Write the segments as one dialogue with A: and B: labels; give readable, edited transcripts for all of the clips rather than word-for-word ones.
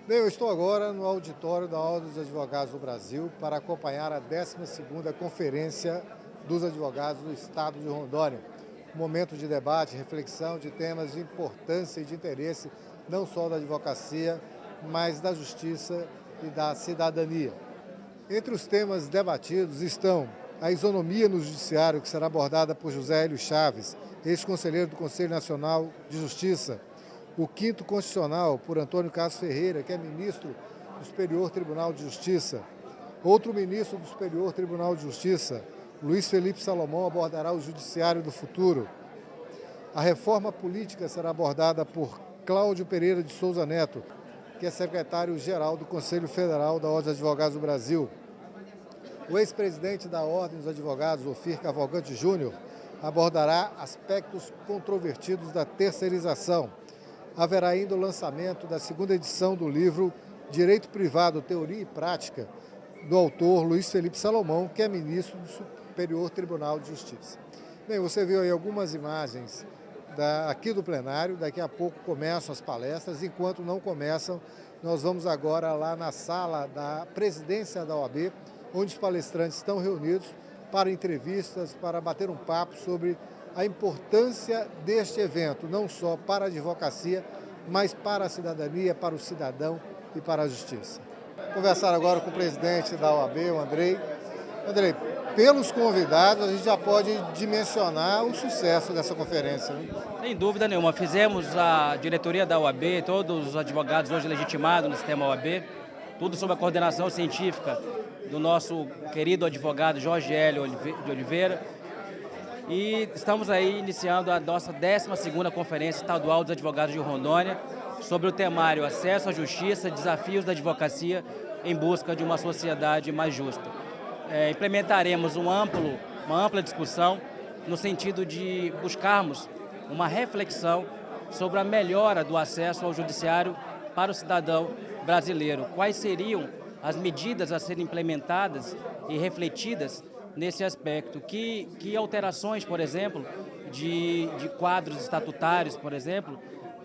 A: Bem, eu estou agora no auditório da Ordem dos Advogados do Brasil para acompanhar a 12ª Conferência dos Advogados do Estado de Rondônia. Um momento de debate, reflexão de temas de importância e de interesse não só da advocacia, mas da justiça e da cidadania. Entre os temas debatidos estão a isonomia no judiciário, que será abordada por José Hélio Chaves, ex-conselheiro do Conselho Nacional de Justiça, o quinto constitucional, por Antônio Carlos Ferreira, que é ministro do Superior Tribunal de Justiça. Outro ministro do Superior Tribunal de Justiça, Luiz Felipe Salomão, abordará o judiciário do futuro. A reforma política será abordada por Cláudio Pereira de Souza Neto, que é secretário-geral do Conselho Federal da Ordem dos Advogados do Brasil. O ex-presidente da Ordem dos Advogados, Ofir Cavalcante Júnior, abordará aspectos controvertidos da terceirização. Haverá ainda o lançamento da segunda edição do livro Direito Privado, Teoria e Prática, do autor Luiz Felipe Salomão, que é ministro do Superior Tribunal de Justiça. Bem, você viu aí algumas imagens aqui do plenário, daqui a pouco começam as palestras. Enquanto não começam, nós vamos agora lá na sala da presidência da OAB, onde os palestrantes estão reunidos para entrevistas, para bater um papo sobre a importância deste evento, não só para a advocacia, mas para a cidadania, para o cidadão e para a justiça. Conversar agora com o presidente da OAB, o Andrei. Andrei, pelos convidados, a gente já pode dimensionar o sucesso dessa conferência, né?
B: Sem dúvida nenhuma. Fizemos a diretoria da OAB, todos os advogados hoje legitimados no sistema OAB, tudo sob a coordenação científica do nosso querido advogado Jorge Hélio de Oliveira. E estamos aí iniciando a nossa 12ª Conferência Estadual dos Advogados de Rondônia sobre o temário Acesso à Justiça, Desafios da Advocacia em busca de uma sociedade mais justa. Implementaremos uma ampla discussão no sentido de buscarmos uma reflexão sobre a melhora do acesso ao judiciário para o cidadão brasileiro. Quais seriam as medidas a serem implementadas e refletidas nesse aspecto? Que alterações, por exemplo, de quadros estatutários, por exemplo,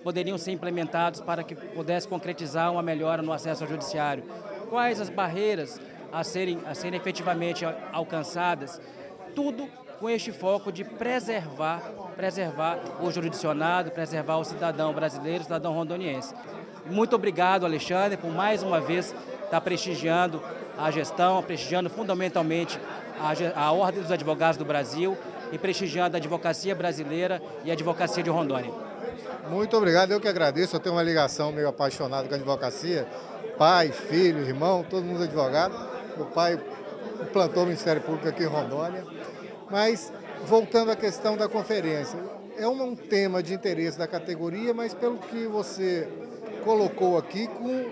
B: poderiam ser implementados para que pudesse concretizar uma melhora no acesso ao judiciário? Quais as barreiras a serem efetivamente alcançadas? Tudo com este foco de preservar o jurisdicionado, preservar o cidadão brasileiro, o cidadão rondoniense. Muito obrigado, Alexandre, por mais uma vez estar prestigiando a gestão, prestigiando fundamentalmente a Ordem dos Advogados do Brasil e prestigiando a advocacia brasileira e a advocacia de Rondônia.
A: Muito obrigado, eu que agradeço. Eu tenho uma ligação meio apaixonada com a advocacia. Pai, filho, irmão, todo mundo advogado. Meu pai implantou o Ministério Público aqui em Rondônia. Mas, voltando à questão da conferência, é um tema de interesse da categoria, mas pelo que você colocou aqui, com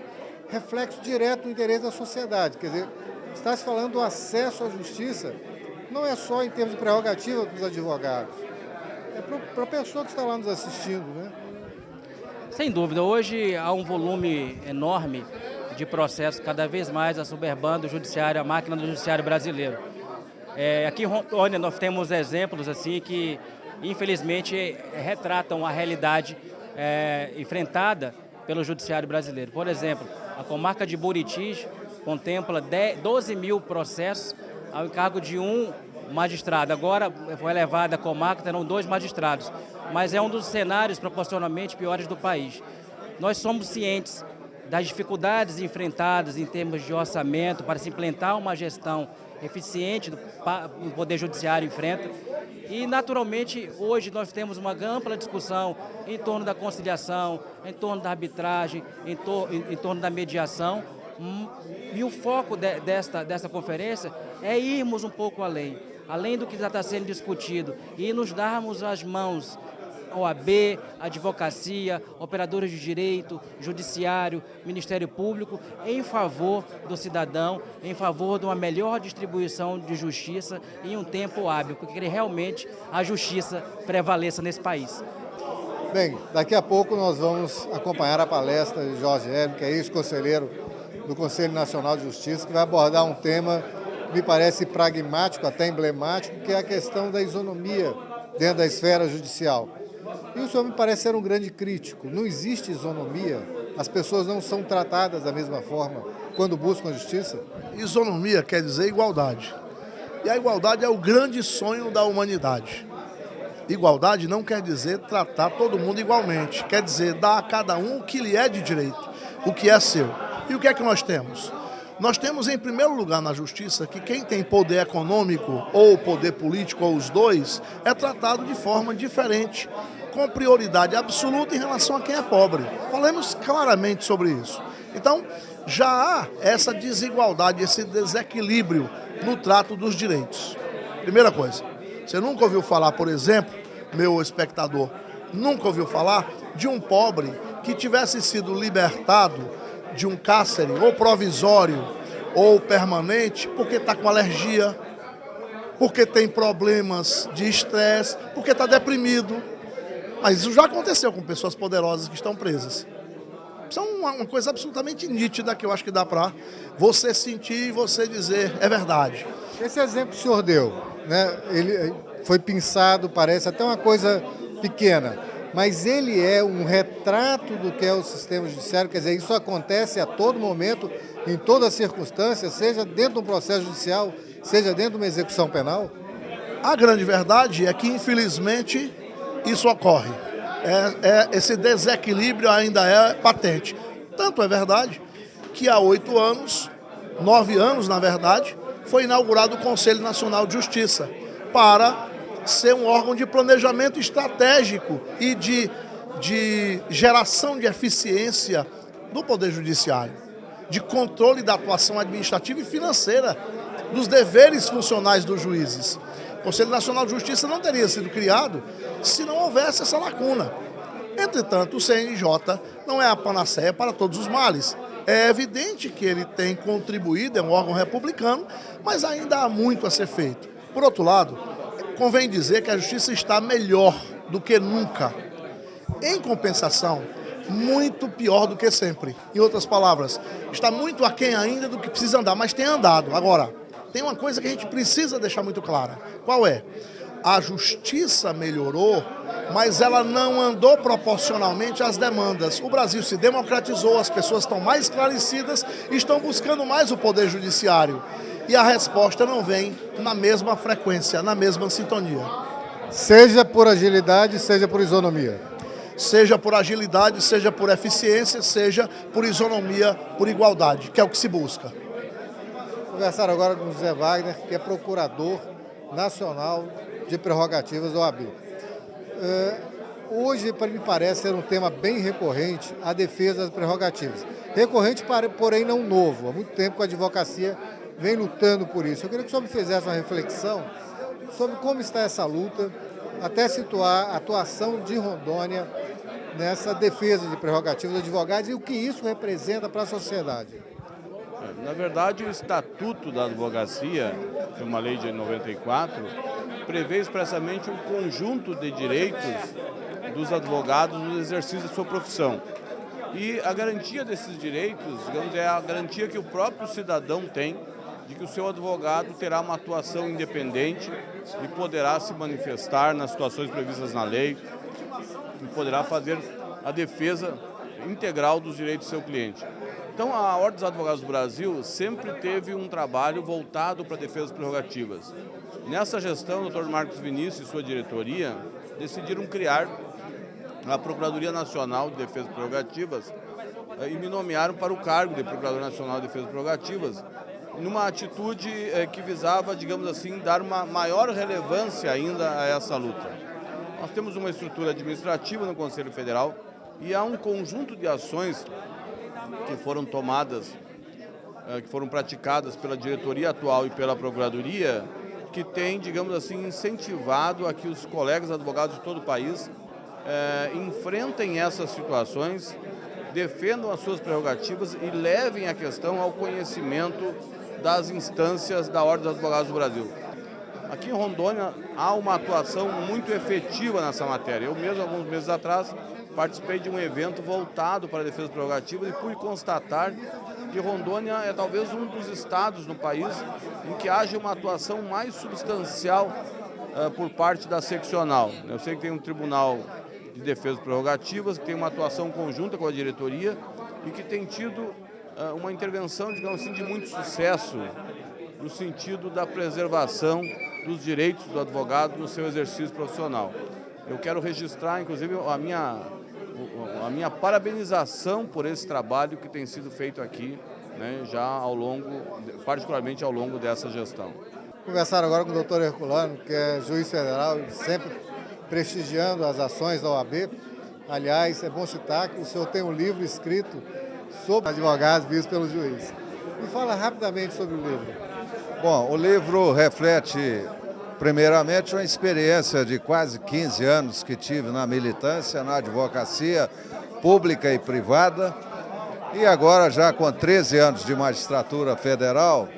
A: reflexo direto no interesse da sociedade. Quer dizer, está se falando do acesso à justiça, não é só em termos de prerrogativa dos advogados, é para a pessoa que está lá nos assistindo, né?
B: Sem dúvida, hoje há um volume enorme de processos cada vez mais assoberbando o judiciário, a máquina do judiciário brasileiro. Aqui em Rondônia nós temos exemplos assim que, infelizmente, retratam a realidade enfrentada pelo judiciário brasileiro. Por exemplo, a comarca de Buritis contempla 12 mil processos ao encargo de um magistrado. Agora foi elevada a comarca, terão 2 magistrados, mas é um dos cenários proporcionalmente piores do país. Nós somos cientes das dificuldades enfrentadas em termos de orçamento para se implementar uma gestão eficiente do Poder Judiciário enfrenta. E, naturalmente, hoje nós temos uma ampla discussão em torno da conciliação, em torno da arbitragem, em torno da mediação. E o foco desta conferência é irmos um pouco além do que já está sendo discutido, e nos darmos as mãos, OAB, advocacia, operadores de direito, judiciário, Ministério Público, em favor do cidadão, em favor de uma melhor distribuição de justiça em um tempo hábil, porque realmente a justiça prevaleça nesse país.
A: Bem, daqui a pouco nós vamos acompanhar a palestra de Jorge Hélio, que é ex-conselheiro do Conselho Nacional de Justiça, que vai abordar um tema que me parece pragmático, até emblemático, que é a questão da isonomia dentro da esfera judicial. E o senhor me parece ser um grande crítico. Não existe isonomia. As pessoas não são tratadas da mesma forma quando buscam a justiça?
C: Isonomia quer dizer igualdade. E a igualdade é o grande sonho da humanidade. Igualdade não quer dizer tratar todo mundo igualmente. Quer dizer dar a cada um o que lhe é de direito, o que é seu. E o que é que nós temos? Nós temos, em primeiro lugar, na justiça, que quem tem poder econômico ou poder político, ou os dois, é tratado de forma diferente, com prioridade absoluta em relação a quem é pobre. Falemos claramente sobre isso. Então, já há essa desigualdade, esse desequilíbrio no trato dos direitos. Primeira coisa, você nunca ouviu falar, por exemplo, meu espectador, nunca ouviu falar de um pobre que tivesse sido libertado de um cárcere, ou provisório, ou permanente, porque está com alergia, porque tem problemas de estresse, porque está deprimido. Mas isso já aconteceu com pessoas poderosas que estão presas. Isso é uma coisa absolutamente nítida que eu acho que dá para você sentir e você dizer, é verdade.
A: Esse exemplo que o senhor deu, né, ele foi pensado, parece até uma coisa pequena, mas ele é um retrato do que é o sistema judiciário, quer dizer, isso acontece a todo momento, em toda circunstância, seja dentro de um processo judicial, seja dentro de uma execução penal?
C: A grande verdade é que, infelizmente, isso ocorre. Esse desequilíbrio ainda é patente. Tanto é verdade que há 8 anos, 9 anos na verdade, foi inaugurado o Conselho Nacional de Justiça para ser um órgão de planejamento estratégico e de geração de eficiência do Poder Judiciário, de controle da atuação administrativa e financeira, dos deveres funcionais dos juízes. O Conselho Nacional de Justiça não teria sido criado se não houvesse essa lacuna. Entretanto, o CNJ não é a panaceia para todos os males. É evidente que ele tem contribuído, é um órgão republicano, mas ainda há muito a ser feito. Por outro lado, convém dizer que a justiça está melhor do que nunca. Em compensação, muito pior do que sempre. Em outras palavras, está muito aquém ainda do que precisa andar, mas tem andado. Agora, tem uma coisa que a gente precisa deixar muito clara. Qual é? A justiça melhorou, mas ela não andou proporcionalmente às demandas. O Brasil se democratizou, as pessoas estão mais esclarecidas e estão buscando mais o poder judiciário. E a resposta não vem na mesma frequência, na mesma sintonia.
A: Seja por agilidade, seja por isonomia.
C: Seja por agilidade, seja por eficiência, seja por isonomia, por igualdade, que é o que se busca.
A: Conversar agora com o José Wagner, que é Procurador Nacional de Prerrogativas da OAB. Hoje, me parece ser um tema bem recorrente, a defesa das prerrogativas. Recorrente, porém não novo. Há muito tempo que a advocacia vem lutando por isso. Eu queria que o senhor me fizesse uma reflexão sobre como está essa luta, até situar a atuação de Rondônia nessa defesa de prerrogativas dos advogados e o que isso representa para a sociedade.
D: Na verdade, o Estatuto da Advocacia, que é uma lei de 94, prevê expressamente um conjunto de direitos dos advogados no exercício da sua profissão. E a garantia desses direitos, digamos, é a garantia que o próprio cidadão tem de que o seu advogado terá uma atuação independente e poderá se manifestar nas situações previstas na lei e poderá fazer a defesa integral dos direitos do seu cliente. Então, a Ordem dos Advogados do Brasil sempre teve um trabalho voltado para a defesa das prerrogativas. Nessa gestão, o Dr. Marcos Vinícius e sua diretoria decidiram criar a Procuradoria Nacional de Defesa das Prerrogativas e me nomearam para o cargo de Procurador Nacional de Defesa das Prerrogativas, numa atitude que visava, digamos assim, dar uma maior relevância ainda a essa luta. Nós temos uma estrutura administrativa no Conselho Federal e há um conjunto de ações que foram tomadas, que foram praticadas pela diretoria atual e pela Procuradoria, que tem, digamos assim, incentivado a que os colegas advogados de todo o país enfrentem essas situações, defendam as suas prerrogativas e levem a questão ao conhecimento das instâncias da Ordem dos Advogados do Brasil. Aqui em Rondônia há uma atuação muito efetiva nessa matéria. Eu mesmo, alguns meses atrás, participei de um evento voltado para a defesa das prerrogativas e pude constatar que Rondônia é talvez um dos estados no país em que haja uma atuação mais substancial por parte da seccional. Eu sei que tem um tribunal de defesa das prerrogativas, que tem uma atuação conjunta com a diretoria e que tem tido uma intervenção, digamos assim, de muito sucesso no sentido da preservação dos direitos do advogado no seu exercício profissional. Eu quero registrar, inclusive, a minha parabenização por esse trabalho que tem sido feito aqui, né, já particularmente ao longo dessa gestão.
A: Conversar agora com o doutor Herculano, que é juiz federal e sempre prestigiando as ações da OAB. Aliás, é bom citar que o senhor tem um livro escrito sobre advogados vistos pelo juiz. Me fala rapidamente sobre o livro.
E: Bom, o livro reflete, primeiramente, uma experiência de quase 15 anos que tive na militância, na advocacia pública e privada, e agora já com 13 anos de magistratura federal,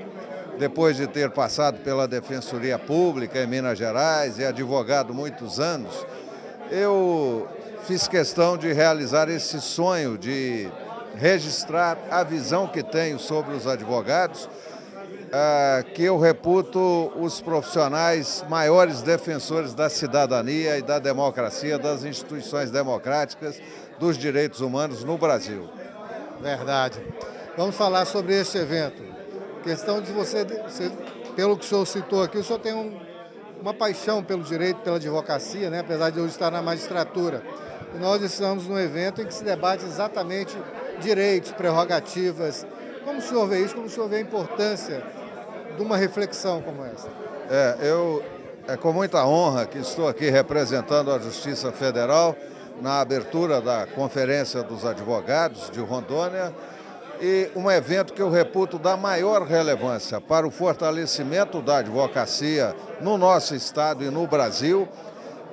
E: depois de ter passado pela Defensoria Pública em Minas Gerais e advogado muitos anos, eu fiz questão de realizar esse sonho de registrar a visão que tenho sobre os advogados, que eu reputo os profissionais maiores defensores da cidadania e da democracia, das instituições democráticas, dos direitos humanos no Brasil.
A: Verdade. Vamos falar sobre este evento. Questão de você, pelo que o senhor citou aqui, o senhor tem uma paixão pelo direito, pela advocacia, né? Apesar de hoje estar na magistratura. E nós estamos num evento em que se debate exatamente direitos, prerrogativas. Como o senhor vê isso? Como o senhor vê a importância de uma reflexão como essa?
E: É com muita honra que estou aqui representando a Justiça Federal na abertura da Conferência dos Advogados de Rondônia, e um evento que eu reputo da maior relevância para o fortalecimento da advocacia no nosso estado e no Brasil,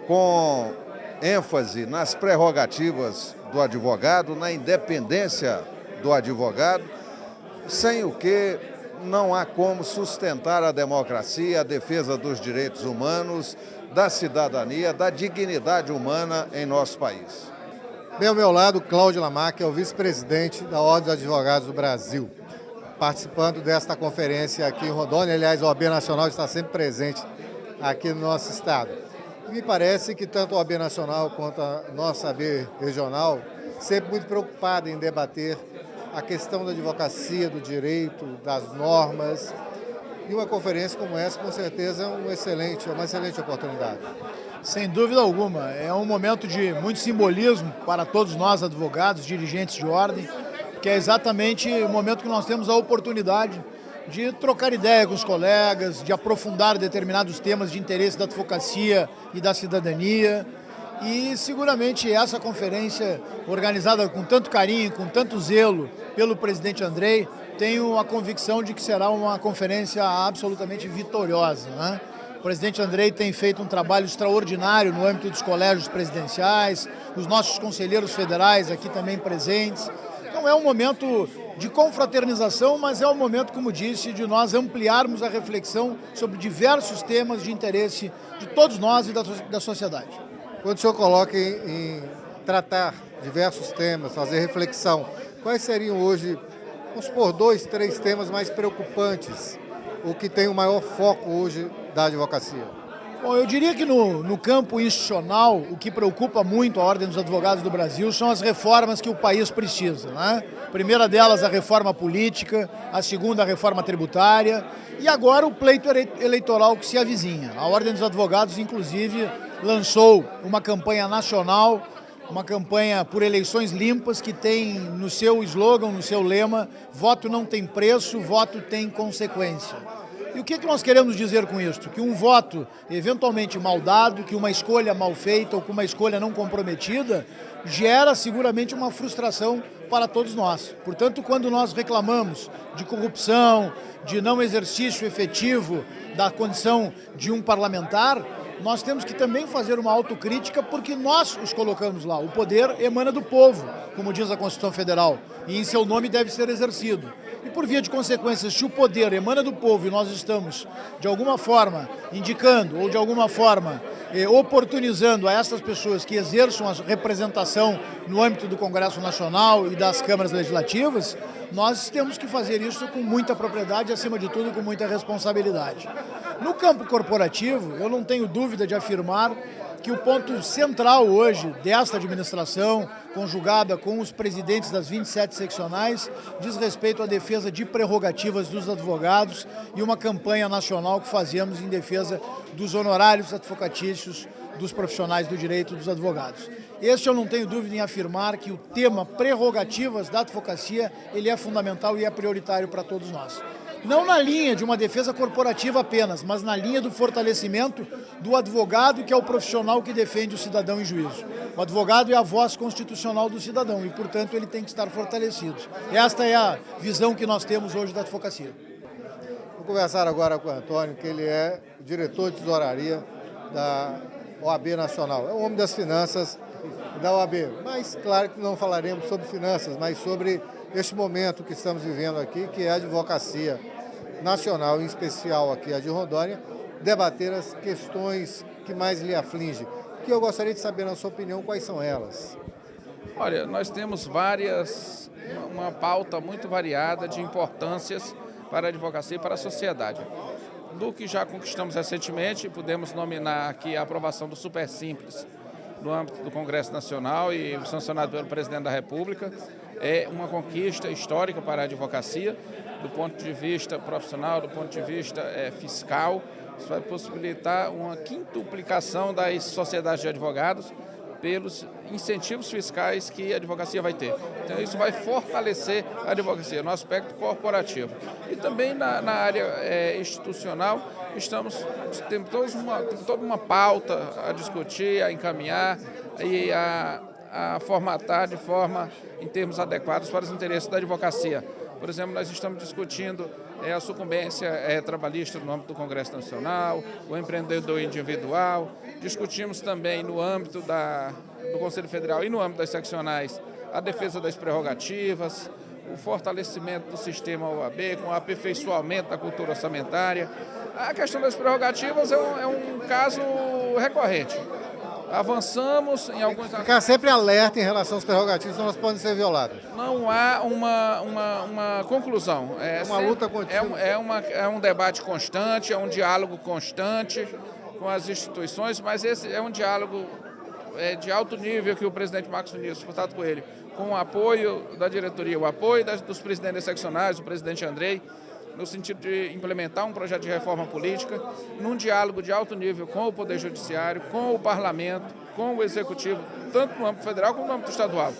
E: com ênfase nas prerrogativas do advogado, na independência do advogado, sem o que não há como sustentar a democracia, a defesa dos direitos humanos, da cidadania, da dignidade humana em nosso país.
A: Bem ao meu lado, Cláudio Lamar, que é o vice-presidente da Ordem dos Advogados do Brasil, participando desta conferência aqui em Rondônia. Aliás, a OAB Nacional está sempre presente aqui no nosso estado. E me parece que tanto a OAB Nacional quanto a nossa OAB Regional, sempre muito preocupada em debater a questão da advocacia, do direito, das normas. E uma conferência como essa, com certeza, é uma excelente oportunidade.
F: Sem dúvida alguma, é um momento de muito simbolismo para todos nós, advogados, dirigentes de ordem, que é exatamente o momento que nós temos a oportunidade de trocar ideia com os colegas, de aprofundar determinados temas de interesse da advocacia e da cidadania. E seguramente essa conferência, organizada com tanto carinho, com tanto zelo pelo presidente Andrei, tenho a convicção de que será uma conferência absolutamente vitoriosa, né? O presidente Andrei tem feito um trabalho extraordinário no âmbito dos colégios presidenciais, os nossos conselheiros federais aqui também presentes. Então é um momento de confraternização, mas é um momento, como disse, de nós ampliarmos a reflexão sobre diversos temas de interesse de todos nós e da sociedade.
A: Quando o senhor coloca em tratar diversos temas, fazer reflexão, quais seriam hoje, vamos supor, 2, 3 temas mais preocupantes, o que tem o maior foco hoje da advocacia?
F: Bom, eu diria que no campo institucional, o que preocupa muito a Ordem dos Advogados do Brasil são as reformas que o país precisa, né? A primeira delas, a reforma política, a segunda, a reforma tributária, e agora o pleito eleitoral que se avizinha. A Ordem dos Advogados, inclusive, lançou uma campanha nacional, uma campanha por eleições limpas, que tem no seu slogan, no seu lema, voto não tem preço, voto tem consequência. E o que nós queremos dizer com isso? Que um voto eventualmente mal dado, que uma escolha mal feita ou que uma escolha não comprometida, gera seguramente uma frustração para todos nós. Portanto, quando nós reclamamos de corrupção, de não exercício efetivo da condição de um parlamentar, nós temos que também fazer uma autocrítica, porque nós os colocamos lá. O poder emana do povo, como diz a Constituição Federal, e em seu nome deve ser exercido. E por via de consequência, se o poder emana do povo e nós estamos, de alguma forma, indicando ou de alguma forma oportunizando a essas pessoas que exerçam a representação no âmbito do Congresso Nacional e das câmaras legislativas, nós temos que fazer isso com muita propriedade e, acima de tudo, com muita responsabilidade. No campo corporativo, eu não tenho dúvida de afirmar que o ponto central hoje desta administração, conjugada com os presidentes das 27 seccionais, diz respeito à defesa de prerrogativas dos advogados e uma campanha nacional que fazemos em defesa dos honorários advocatícios dos profissionais do direito dos advogados. Este eu não tenho dúvida em afirmar que o tema prerrogativas da advocacia ele é fundamental e é prioritário para todos nós. Não na linha de uma defesa corporativa apenas, mas na linha do fortalecimento do advogado, que é o profissional que defende o cidadão em juízo. O advogado é a voz constitucional do cidadão e, portanto, ele tem que estar fortalecido. Esta é a visão que nós temos hoje da advocacia.
A: Vou conversar agora com o Antônio, que ele é diretor de tesouraria da OAB Nacional. É o homem das finanças da OAB. Mas, claro que não falaremos sobre finanças, mas sobre este momento que estamos vivendo aqui, que é a advocacia nacional, em especial aqui a de Rondônia, debater as questões que mais lhe afligem. Que eu gostaria de saber, na sua opinião, quais são elas.
G: Olha, nós temos uma pauta muito variada de importâncias para a advocacia e para a sociedade. Do que já conquistamos recentemente, podemos nominar aqui a aprovação do Super Simples no âmbito do Congresso Nacional e sancionado pelo Presidente da República. É uma conquista histórica para a advocacia, do ponto de vista profissional, do ponto de vista fiscal. Isso vai possibilitar uma quintuplicação das sociedades de advogados pelos incentivos fiscais que a advocacia vai ter. Então, isso vai fortalecer a advocacia no aspecto corporativo. E também na área institucional, temos toda uma pauta a discutir, a encaminhar e a formatar de forma em termos adequados para os interesses da advocacia. Por exemplo, nós estamos discutindo a sucumbência trabalhista no âmbito do Congresso Nacional, o empreendedor individual. Discutimos também no âmbito do Conselho Federal e no âmbito das seccionais a defesa das prerrogativas, o fortalecimento do sistema OAB, com o aperfeiçoamento da cultura orçamentária. A questão das prerrogativas é um caso recorrente. Avançamos em alguns...
A: Ficar sempre alerta em relação às prerrogativas, senão elas podem ser violadas.
G: Não há uma conclusão.
A: Uma luta contínua.
G: É um debate constante, é um diálogo constante com as instituições, mas esse é um diálogo de alto nível que o presidente Marcos Vinícius Furtado Coelho, com o apoio da diretoria, o apoio dos presidentes seccionais, o presidente Andrei, no sentido de implementar um projeto de reforma política, num diálogo de alto nível com o Poder Judiciário, com o Parlamento, com o Executivo, tanto no âmbito federal como no âmbito estadual.